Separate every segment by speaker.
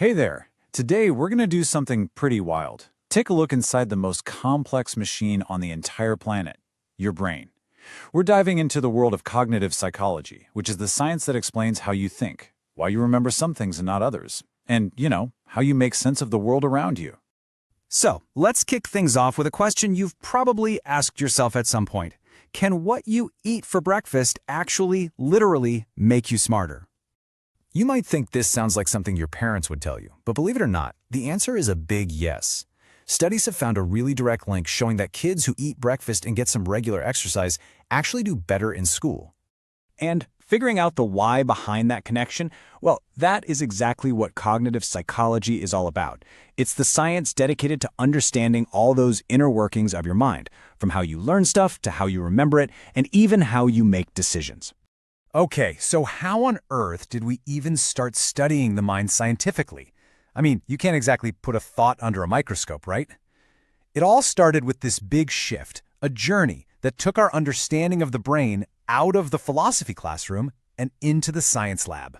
Speaker 1: Hey there! Today we're going to do something pretty wild. Take a look inside the most complex machine on the entire planet, your brain. We're diving into the world of cognitive psychology, which is the science that explains how you think, why you remember some things and not others, and, how you make sense of the world around you.
Speaker 2: So, let's kick things off with a question you've probably asked yourself at some point. Can what you eat for breakfast actually, literally, make you smarter? You might think this sounds like something your parents would tell you, but believe it or not, the answer is a big yes. Studies have found a really direct link showing that kids who eat breakfast and get some regular exercise actually do better in school.
Speaker 3: And figuring out the why behind that connection, well, that is exactly what cognitive psychology is all about. It's the science dedicated to understanding all those inner workings of your mind, from how you learn stuff to how you remember it, and even how you make decisions.
Speaker 2: Okay, so how on earth did we even start studying the mind scientifically? I mean, you can't exactly put a thought under a microscope, right? It all started with this big shift, a journey that took our understanding of the brain out of the philosophy classroom and into the science lab.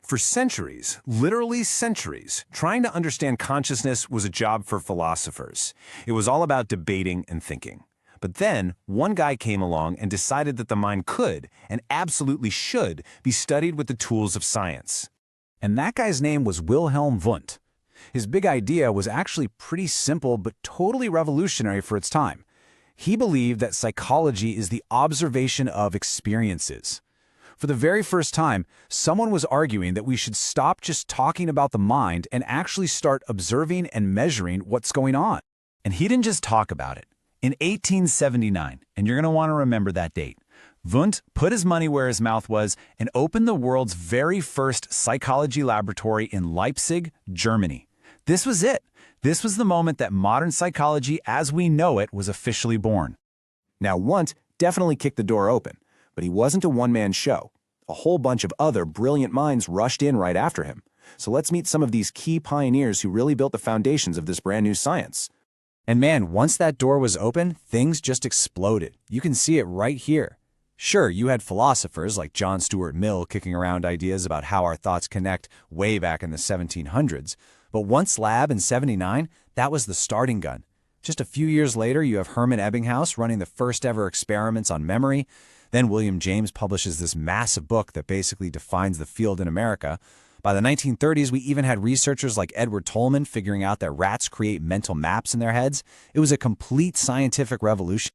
Speaker 4: For centuries, literally centuries, trying to understand consciousness was a job for philosophers. It was all about debating and thinking. But then, one guy came along and decided that the mind could, and absolutely should, be studied with the tools of science.
Speaker 3: And that guy's name was Wilhelm Wundt. His big idea was actually pretty simple but totally revolutionary for its time. He believed that psychology is the observation of experiences. For the very first time, someone was arguing that we should stop just talking about the mind and actually start observing and measuring what's going on.
Speaker 1: And he didn't just talk about it. In 1879, and you're going to want to remember that date, Wundt put his money where his mouth was and opened the world's very first psychology laboratory in Leipzig, Germany. This was it. This was the moment that modern psychology as we know it was officially born.
Speaker 5: Now, Wundt definitely kicked the door open, but he wasn't a one-man show. A whole bunch of other brilliant minds rushed in right after him. So let's meet some of these key pioneers who really built the foundations of this brand new science.
Speaker 3: And man, once that door was open, things just exploded. You can see it right here. Sure, you had philosophers like John Stuart Mill kicking around ideas about how our thoughts connect way back in the 1700s. But Wundt's lab in '79, that was the starting gun. Just a few years later, you have Hermann Ebbinghaus running the first ever experiments on memory. Then William James publishes this massive book that basically defines the field in America. By the 1930s, we even had researchers like Edward Tolman figuring out that rats create mental maps in their heads. It was a complete scientific revolution.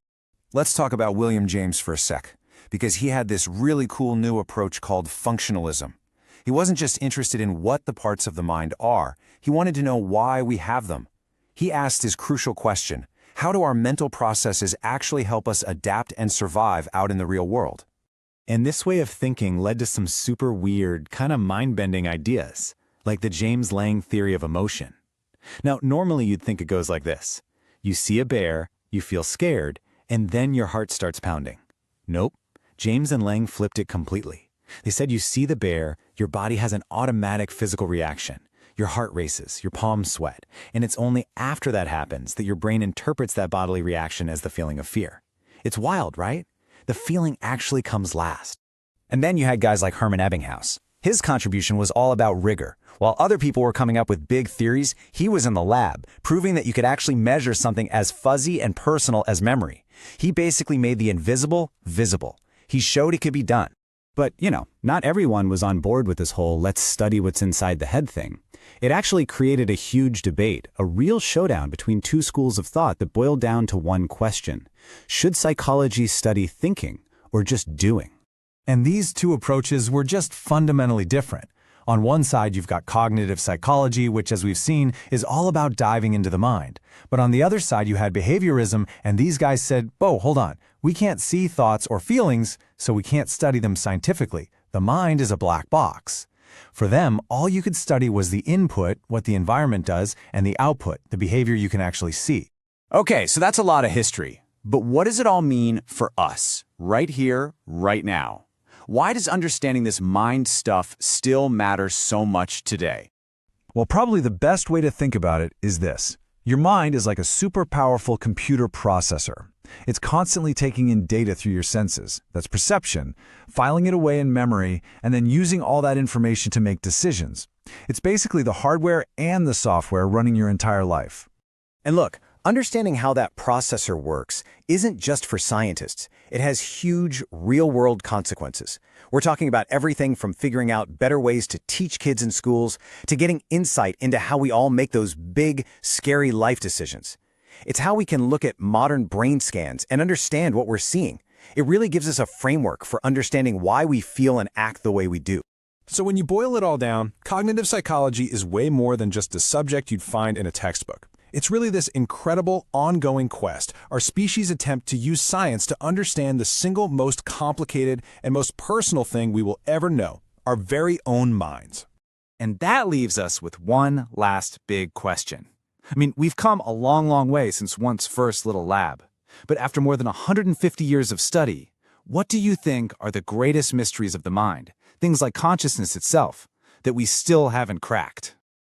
Speaker 5: Let's talk about William James for a sec, because he had this really cool new approach called functionalism. He wasn't just interested in what the parts of the mind are, he wanted to know why we have them. He asked his crucial question: how do our mental processes actually help us adapt and survive out in the real world?
Speaker 1: And this way of thinking led to some super weird, kind of mind-bending ideas, like the James Lange theory of emotion. Now, normally you'd think it goes like this. You see a bear, you feel scared, and then your heart starts pounding. Nope. James and Lange flipped it completely. They said you see the bear, your body has an automatic physical reaction. Your heart races, your palms sweat, and it's only after that happens that your brain interprets that bodily reaction as the feeling of fear. It's wild, right? The feeling actually comes last.
Speaker 3: And then you had guys like Hermann Ebbinghaus. His contribution was all about rigor. While other people were coming up with big theories, he was in the lab, proving that you could actually measure something as fuzzy and personal as memory. He basically made the invisible visible. He showed it could be done. But, not everyone was on board with this whole let's study what's inside the head thing. It actually created a huge debate, a real showdown between two schools of thought that boiled down to one question. Should psychology study thinking or just doing?
Speaker 2: And these two approaches were just fundamentally different. On one side, you've got cognitive psychology, which, as we've seen, is all about diving into the mind. But on the other side, you had behaviorism, and these guys said, "Whoa, hold on. We can't see thoughts or feelings, so we can't study them scientifically. The mind is a black box." For them, all you could study was the input, what the environment does, and the output, the behavior you can actually see.
Speaker 3: Okay, so that's a lot of history. But what does it all mean for us, right here, right now? Why does understanding this mind stuff still matter so much today?
Speaker 2: Well, probably the best way to think about it is this. Your mind is like a super powerful computer processor. It's constantly taking in data through your senses, that's perception, filing it away in memory, and then using all that information to make decisions. It's basically the hardware and the software running your entire life.
Speaker 3: And look, understanding how that processor works isn't just for scientists. It has huge, real-world consequences. We're talking about everything from figuring out better ways to teach kids in schools to getting insight into how we all make those big, scary life decisions. It's how we can look at modern brain scans and understand what we're seeing. It really gives us a framework for understanding why we feel and act the way we do.
Speaker 4: So when you boil it all down, cognitive psychology is way more than just a subject you'd find in a textbook. It's really this incredible, ongoing quest, our species' attempt to use science to understand the single most complicated and most personal thing we will ever know, our very own minds.
Speaker 1: And that leaves us with one last big question. I mean, we've come a long, long way since Wundt's first little lab. But after more than 150 years of study, what do you think are the greatest mysteries of the mind, things like consciousness itself, that we still haven't cracked?